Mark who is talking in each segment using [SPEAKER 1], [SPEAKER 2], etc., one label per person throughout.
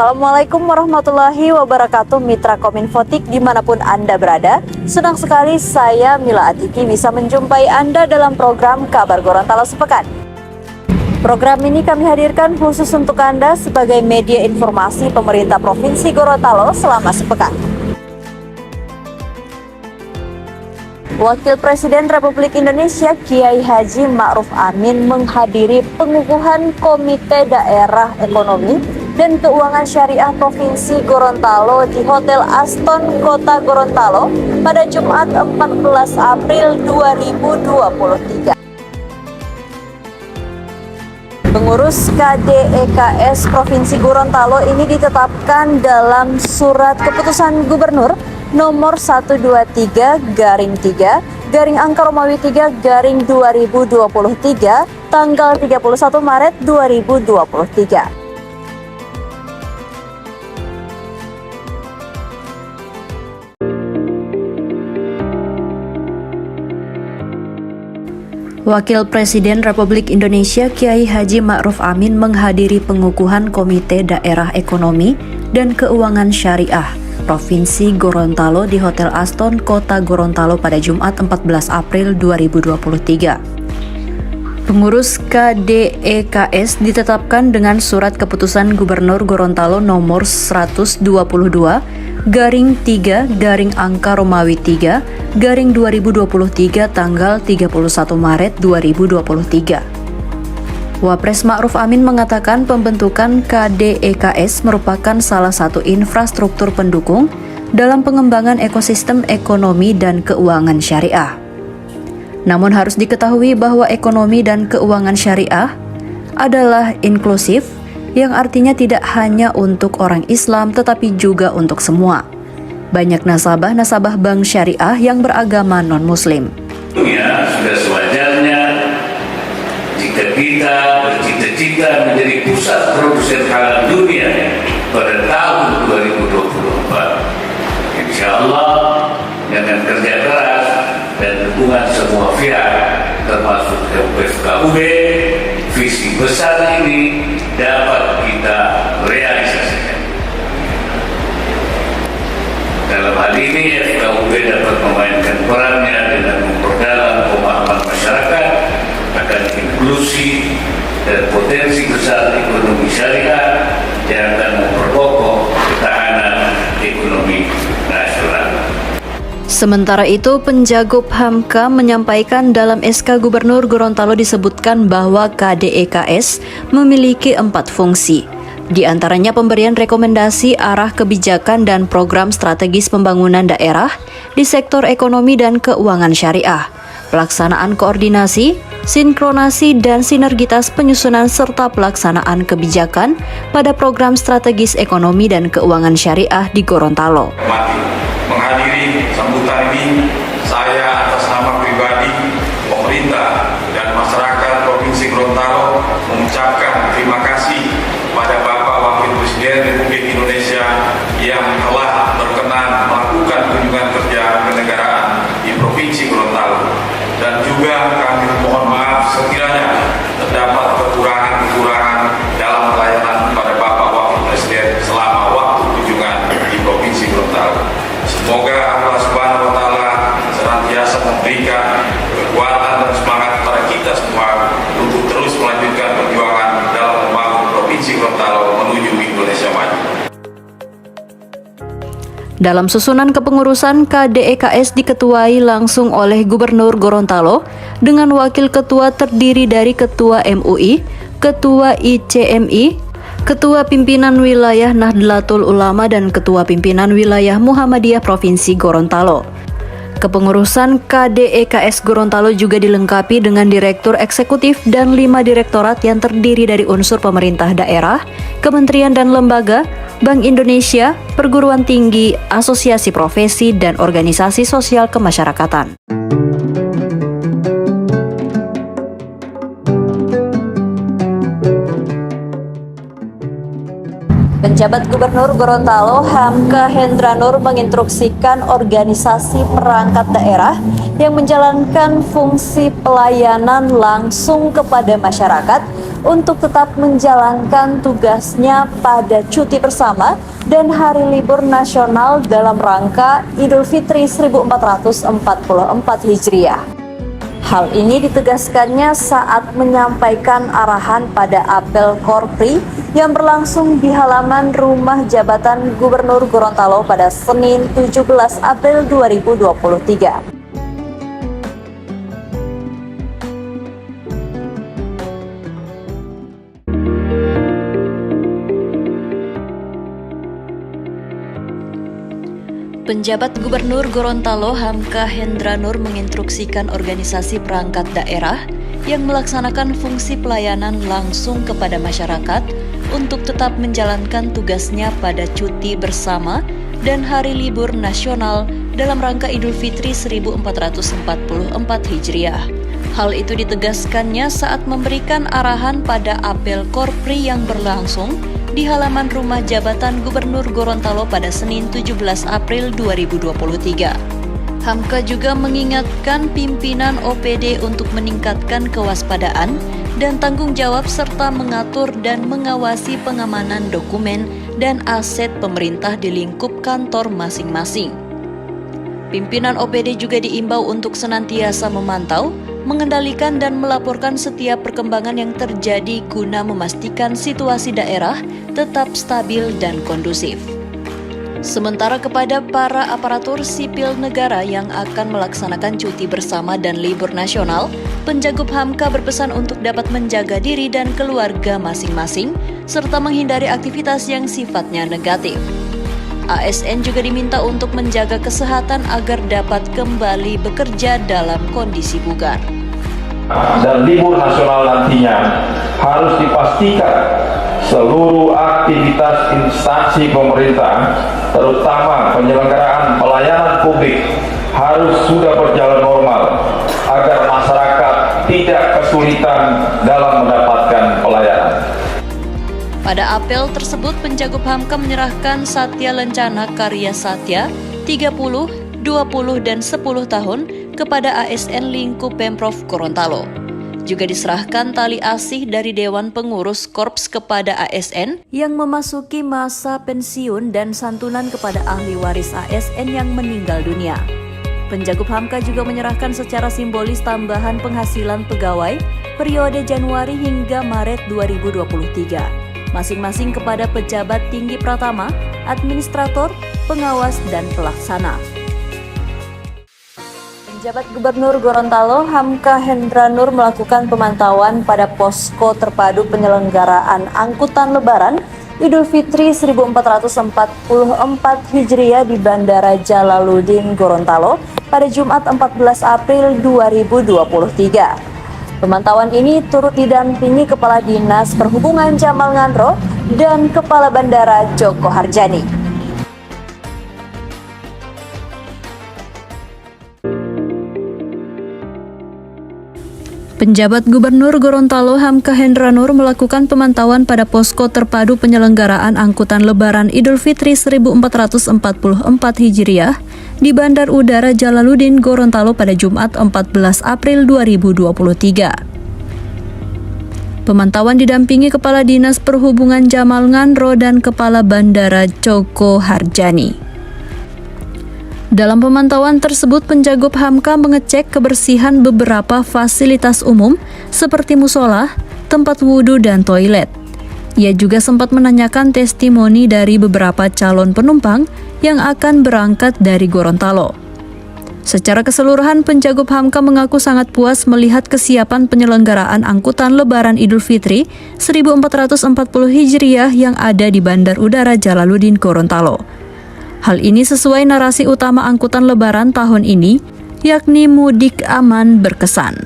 [SPEAKER 1] Assalamualaikum warahmatullahi wabarakatuh, Mitra Kominfotik dimanapun Anda berada. Senang sekali saya Mila Atiki bisa menjumpai Anda dalam program Kabar Gorontalo Sepekan. Program ini kami hadirkan khusus untuk Anda sebagai media informasi pemerintah Provinsi Gorontalo selama sepekan. Wakil Presiden Republik Indonesia Kiai Haji Ma'ruf Amin menghadiri pengukuhan Komite Daerah Ekonomi dan Keuangan Syariah Provinsi Gorontalo di Hotel Aston Kota Gorontalo pada Jumat 14 April 2023. Pengurus KDEKS Provinsi Gorontalo ini ditetapkan dalam Surat Keputusan Gubernur nomor 123/3 angka Romawi 3/2023 tanggal 31 Maret 2023. Wakil Presiden Republik Indonesia Kiai Haji Ma'ruf Amin menghadiri pengukuhan Komite Daerah Ekonomi dan Keuangan Syariah Provinsi Gorontalo di Hotel Aston Kota Gorontalo pada Jumat 14 April 2023. Pengurus KDEKS ditetapkan dengan Surat Keputusan Gubernur Gorontalo nomor 122/3 angka Romawi 3/2023 tanggal 31 Maret 2023. Wapres Ma'ruf Amin mengatakan pembentukan KDEKS merupakan salah satu infrastruktur pendukung dalam pengembangan ekosistem ekonomi dan keuangan syariah. Namun harus diketahui bahwa ekonomi dan keuangan syariah adalah inklusif, yang artinya tidak hanya untuk orang Islam tetapi juga untuk semua. Banyak nasabah bank syariah yang beragama non-muslim.
[SPEAKER 2] Ya, sudah sewajarnya jika kita bercita-cita menjadi pusat produsen halal dunia pada tahun 2024. Insya Allah dengan kerja keras dan dukungan semua pihak termasuk FKUB, visi besar ini dapat kita realisasikan. Dalam hal ini FKUB dapat memainkan perannya dengan memperdalam pemahaman masyarakat akan inklusi dan potensi besar ekonomi syariah yang akan memperkokoh ketahanan ekonomi nasional.
[SPEAKER 1] Sementara itu, Penjagob Hamka menyampaikan dalam SK Gubernur Gorontalo disebutkan bahwa KDEKS memiliki 4 fungsi. Di antaranya pemberian rekomendasi arah kebijakan dan program strategis pembangunan daerah di sektor ekonomi dan keuangan syariah, pelaksanaan koordinasi, sinkronasi dan sinergitas penyusunan serta pelaksanaan kebijakan pada program strategis ekonomi dan keuangan syariah di Gorontalo.
[SPEAKER 3] Menghadiri sambutan ini, saya atas nama pribadi, pemerintah, dan masyarakat Provinsi Gorontalo mengucapkan terima kasih kepada Bapak Wakil Presiden Republik Indonesia yang telah berkenan melakukan kunjungan kerja kenegaraan di Provinsi Gorontalo. Dan juga kami mohon maaf sekiranya terdapat kekurangan-kekurangan dalam pelayanan kepada Bapak Wakil Presiden selama waktu kunjungan di Provinsi Gorontalo. Semoga Allah Subhanahu wa Ta'ala senantiasa memberikan kekuatan dan semangat kepada kita semua untuk terus melanjutkan perjuangan dalam membangun Provinsi Gorontalo menuju Indonesia maju.
[SPEAKER 1] Dalam susunan kepengurusan, KDEKS diketuai langsung oleh Gubernur Gorontalo dengan wakil ketua terdiri dari Ketua MUI, Ketua ICMI, Ketua Pimpinan Wilayah Nahdlatul Ulama dan Ketua Pimpinan Wilayah Muhammadiyah Provinsi Gorontalo. Kepengurusan KDEKS Gorontalo juga dilengkapi dengan Direktur Eksekutif dan 5 direktorat yang terdiri dari unsur pemerintah daerah, kementerian dan lembaga, Bank Indonesia, perguruan tinggi, asosiasi profesi, dan organisasi sosial kemasyarakatan. Penjabat Gubernur Gorontalo Hamka Hendra Nur menginstruksikan organisasi perangkat daerah yang menjalankan fungsi pelayanan langsung kepada masyarakat untuk tetap menjalankan tugasnya pada cuti bersama dan hari libur nasional dalam rangka Idul Fitri 1444 Hijriah. Hal ini ditegaskannya saat menyampaikan arahan pada apel Korpri yang berlangsung di halaman rumah jabatan Gubernur Gorontalo pada Senin 17 April 2023. Penjabat Gubernur Gorontalo Hamka Hendra Nur menginstruksikan organisasi perangkat daerah yang melaksanakan fungsi pelayanan langsung kepada masyarakat untuk tetap menjalankan tugasnya pada cuti bersama dan hari libur nasional dalam rangka Idul Fitri 1444 Hijriah. Hal itu ditegaskannya saat memberikan arahan pada apel Korpri yang berlangsung di halaman rumah jabatan Gubernur Gorontalo pada Senin 17 April 2023. Hamka juga mengingatkan pimpinan OPD untuk meningkatkan kewaspadaan dan tanggung jawab serta mengatur dan mengawasi pengamanan dokumen dan aset pemerintah di lingkup kantor masing-masing. Pimpinan OPD juga diimbau untuk senantiasa memantau, mengendalikan dan melaporkan setiap perkembangan yang terjadi guna memastikan situasi daerah tetap stabil dan kondusif. Sementara kepada para aparatur sipil negara yang akan melaksanakan cuti bersama dan libur nasional, Penjagup Hamka berpesan untuk dapat menjaga diri dan keluarga masing-masing, serta menghindari aktivitas yang sifatnya negatif. ASN juga diminta untuk menjaga kesehatan agar dapat kembali bekerja dalam kondisi bugar.
[SPEAKER 4] Dan libur nasional nantinya harus dipastikan seluruh aktivitas instansi pemerintah, terutama penyelenggaraan pelayanan publik, harus sudah berjalan normal agar masyarakat tidak kesulitan dalam mendapatkan pelayanan.
[SPEAKER 1] Pada apel tersebut, Penjagup Hamka menyerahkan Satya Lencana Karya Satya 30, 20, dan 10 tahun kepada ASN lingkup Pemprov Gorontalo. Juga diserahkan tali asih dari Dewan Pengurus Korps kepada ASN yang memasuki masa pensiun dan santunan kepada ahli waris ASN yang meninggal dunia. Penjagup Hamka juga menyerahkan secara simbolis tambahan penghasilan pegawai periode Januari hingga Maret 2023. Masing-masing kepada pejabat tinggi pratama, administrator, pengawas, dan pelaksana. Penjabat Gubernur Gorontalo Hamka Hendra Nur melakukan pemantauan pada posko terpadu penyelenggaraan angkutan Lebaran Idul Fitri 1444 Hijriah di Bandara Jalaluddin Gorontalo pada Jumat 14 April 2023. Pemantauan ini turut didampingi Kepala Dinas Perhubungan Jamal Ngandro dan Kepala Bandara Joko Harjani. Penjabat Gubernur Gorontalo Hamka Hendra Nur melakukan pemantauan pada posko terpadu penyelenggaraan angkutan Lebaran Idul Fitri 1444 Hijriah di Bandar Udara Jalaluddin Gorontalo pada Jumat 14 April 2023. Pemantauan didampingi Kepala Dinas Perhubungan Jamal Ngandro dan Kepala Bandara Joko Harjani. Dalam pemantauan tersebut, Penjagup Hamka mengecek kebersihan beberapa fasilitas umum seperti musola, tempat wudhu, dan toilet. Ia juga sempat menanyakan testimoni dari beberapa calon penumpang yang akan berangkat dari Gorontalo. Secara keseluruhan, Penjagup Hamka mengaku sangat puas melihat kesiapan penyelenggaraan angkutan Lebaran Idul Fitri 1440 Hijriah yang ada di Bandar Udara Jalaluddin Gorontalo. Hal ini sesuai narasi utama angkutan Lebaran tahun ini, yakni mudik aman berkesan.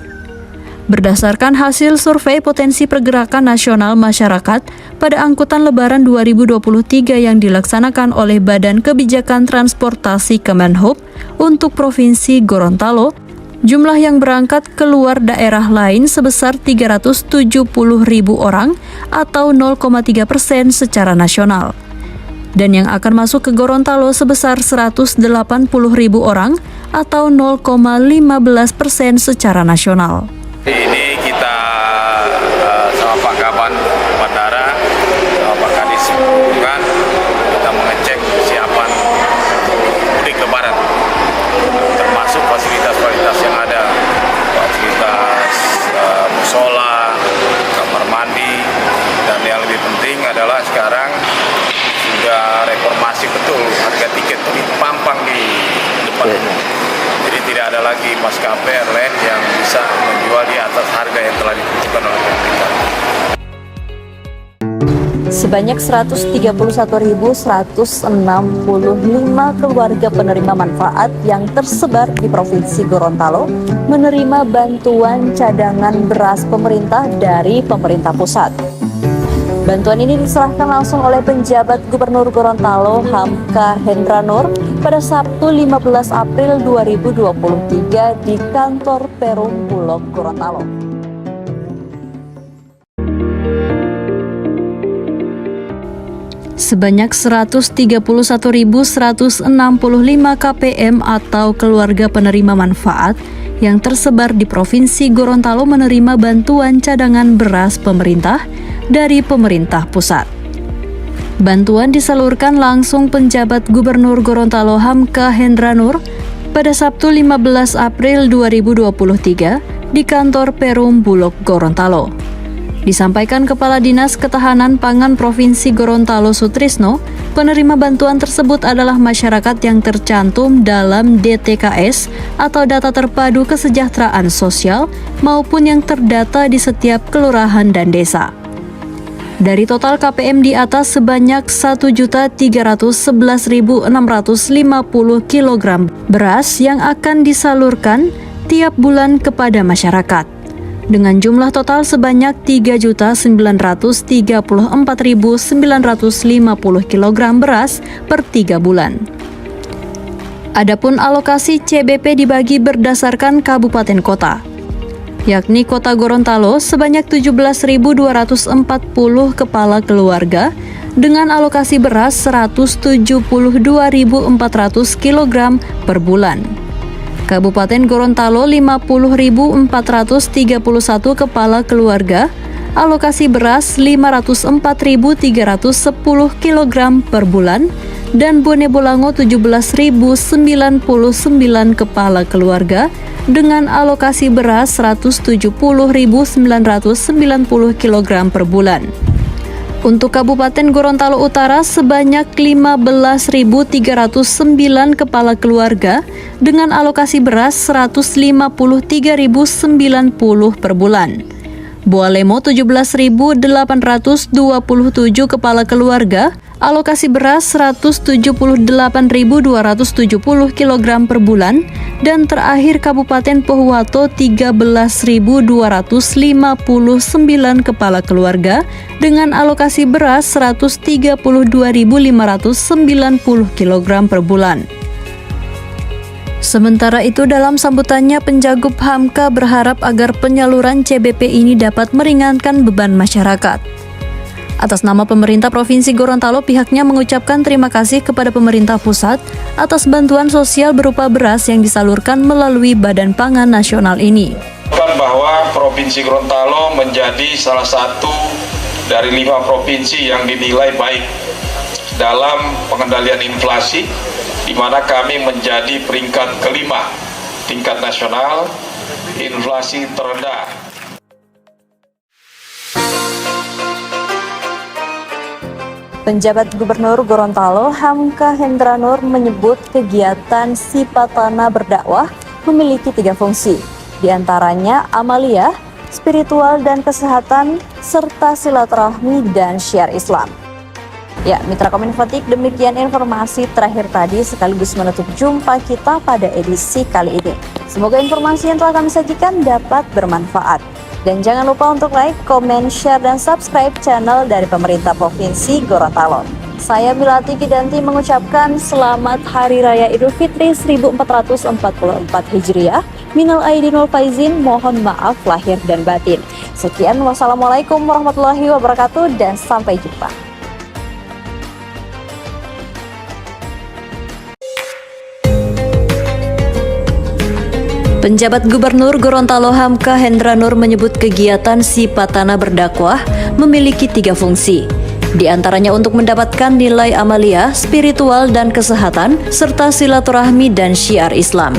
[SPEAKER 1] Berdasarkan hasil survei potensi pergerakan nasional masyarakat pada angkutan Lebaran 2023 yang dilaksanakan oleh Badan Kebijakan Transportasi Kemenhub untuk Provinsi Gorontalo, jumlah yang berangkat keluar daerah lain sebesar 370.000 orang atau 0,3% secara nasional. Dan yang akan masuk ke Gorontalo sebesar 180.000 orang atau 0,15% secara nasional.
[SPEAKER 3] Ini kita sama Pak fasilitas-fasilitas yang ada, fasilitas musola, kamar mandi, dan yang lebih penting adalah sekarang sudah reformasi betul, harga tiket ini pampang di depan umum. Jadi tidak ada lagi maskapai airline yang bisa menjual di atas harga yang telah ditentukan oleh pemerintah.
[SPEAKER 1] Sebanyak 131.165 keluarga penerima manfaat yang tersebar di Provinsi Gorontalo menerima bantuan cadangan beras pemerintah dari pemerintah pusat. Bantuan ini diserahkan langsung oleh penjabat Gubernur Gorontalo Hamka Hendra Nur pada Sabtu 15 April 2023 di kantor Perum Bulog Gorontalo. Sebanyak 131.165 KPM atau keluarga penerima manfaat yang tersebar di Provinsi Gorontalo menerima bantuan cadangan beras pemerintah dari pemerintah pusat. Bantuan disalurkan langsung penjabat Gubernur Gorontalo Hamka Hendra Nur pada Sabtu 15 April 2023 di kantor Perum Bulog Gorontalo. Disampaikan Kepala Dinas Ketahanan Pangan Provinsi Gorontalo Sutrisno, penerima bantuan tersebut adalah masyarakat yang tercantum dalam DTKS atau Data Terpadu Kesejahteraan Sosial maupun yang terdata di setiap kelurahan dan desa. Dari total KPM di atas sebanyak 1.311.650 kg beras yang akan disalurkan tiap bulan kepada masyarakat. Dengan jumlah total sebanyak 3.934.950 kg beras per 3 bulan. Adapun alokasi CBP dibagi berdasarkan kabupaten kota, yakni Kota Gorontalo sebanyak 17.240 kepala keluarga dengan alokasi beras 172.400 kg per bulan. Kabupaten Gorontalo 50.431 kepala keluarga, alokasi beras 504.310 kg per bulan, dan Bone Bolango 17.099 kepala keluarga dengan alokasi beras 170.990 kg per bulan. Untuk Kabupaten Gorontalo Utara sebanyak 15.309 kepala keluarga dengan alokasi beras 153.090 per bulan. Bualemo 17.827 kepala keluarga, alokasi beras 178.270 kg per bulan, dan terakhir Kabupaten Pohuwato 13.259 kepala keluarga dengan alokasi beras 132.590 kg per bulan. Sementara itu, dalam sambutannya Penjagup Hamka berharap agar penyaluran CBP ini dapat meringankan beban masyarakat. Atas nama pemerintah Provinsi Gorontalo, pihaknya mengucapkan terima kasih kepada pemerintah pusat atas bantuan sosial berupa beras yang disalurkan melalui Badan Pangan Nasional ini.
[SPEAKER 3] Bahwa Provinsi Gorontalo menjadi salah satu dari 5 provinsi yang dinilai baik dalam pengendalian inflasi, di mana kami menjadi peringkat kelima tingkat nasional inflasi terendah.
[SPEAKER 1] Penjabat Gubernur Gorontalo Hamka Hendra Nur menyebut kegiatan Sipatana berdakwah memiliki 3 fungsi, diantaranya amalia, spiritual dan kesehatan, serta silaturahmi dan syiar Islam. Ya, Mitra Kominfotik, demikian informasi terakhir tadi sekaligus menutup jumpa kita pada edisi kali ini. Semoga informasi yang telah kami sajikan dapat bermanfaat. Dan jangan lupa untuk like, komen, share, dan subscribe channel dari pemerintah Provinsi Gorontalo. Saya Milati Kidanti mengucapkan selamat Hari Raya Idul Fitri 1444 Hijriah. Minal aidin wal faizin, mohon maaf lahir dan batin. Sekian, wassalamualaikum warahmatullahi wabarakatuh, dan sampai jumpa. Penjabat Gubernur Gorontalo Hamka Hendra Nur menyebut kegiatan Sipatana berdakwah memiliki 3 fungsi, di antaranya untuk mendapatkan nilai amalia, spiritual dan kesehatan, serta silaturahmi dan syiar Islam.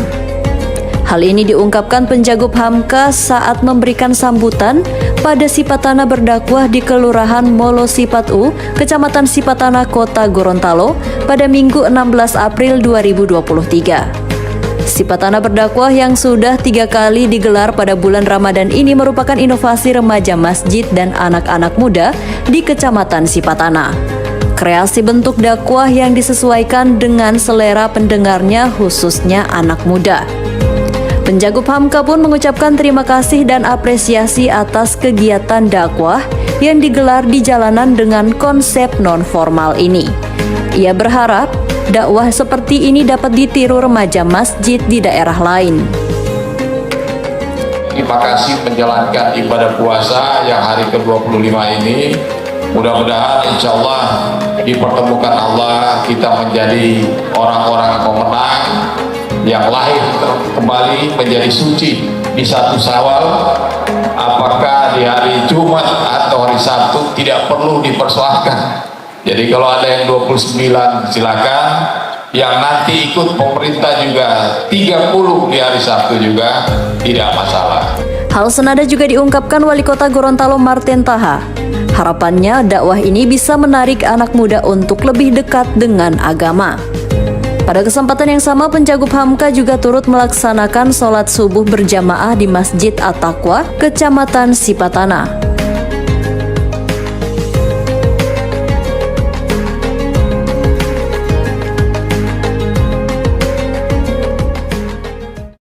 [SPEAKER 1] Hal ini diungkapkan Penjagup Hamka saat memberikan sambutan pada Sipatana berdakwah di Kelurahan Molo Sipatu, Kecamatan Sipatana, Kota Gorontalo pada Minggu 16 April 2023. Sipatana berdakwah yang sudah 3 kali digelar pada bulan Ramadan ini merupakan inovasi remaja masjid dan anak-anak muda di Kecamatan Sipatana. Kreasi bentuk dakwah yang disesuaikan dengan selera pendengarnya, khususnya anak muda. Penjagup Hamka pun mengucapkan terima kasih dan apresiasi atas kegiatan dakwah yang digelar di jalanan dengan konsep non-formal ini. Ia berharap dakwah seperti ini dapat ditiru remaja masjid di daerah lain.
[SPEAKER 3] Terima kasih menjalankan ibadah puasa yang hari ke-25 ini. Mudah-mudahan insya Allah dipertemukan Allah, kita menjadi orang-orang pemenang yang lahir kembali menjadi suci di 1 Syawal. Apakah di hari Jumat atau hari Sabtu tidak perlu dipersoalkan. Jadi kalau ada yang 29 silakan, yang nanti ikut pemerintah juga 30 di hari Sabtu juga tidak masalah.
[SPEAKER 1] Hal senada juga diungkapkan Wali Kota Gorontalo Martin Taha. Harapannya dakwah ini bisa menarik anak muda untuk lebih dekat dengan agama. Pada kesempatan yang sama, Penjagup Hamka juga turut melaksanakan sholat subuh berjamaah di Masjid At-Taqwa, Kecamatan Sipatana.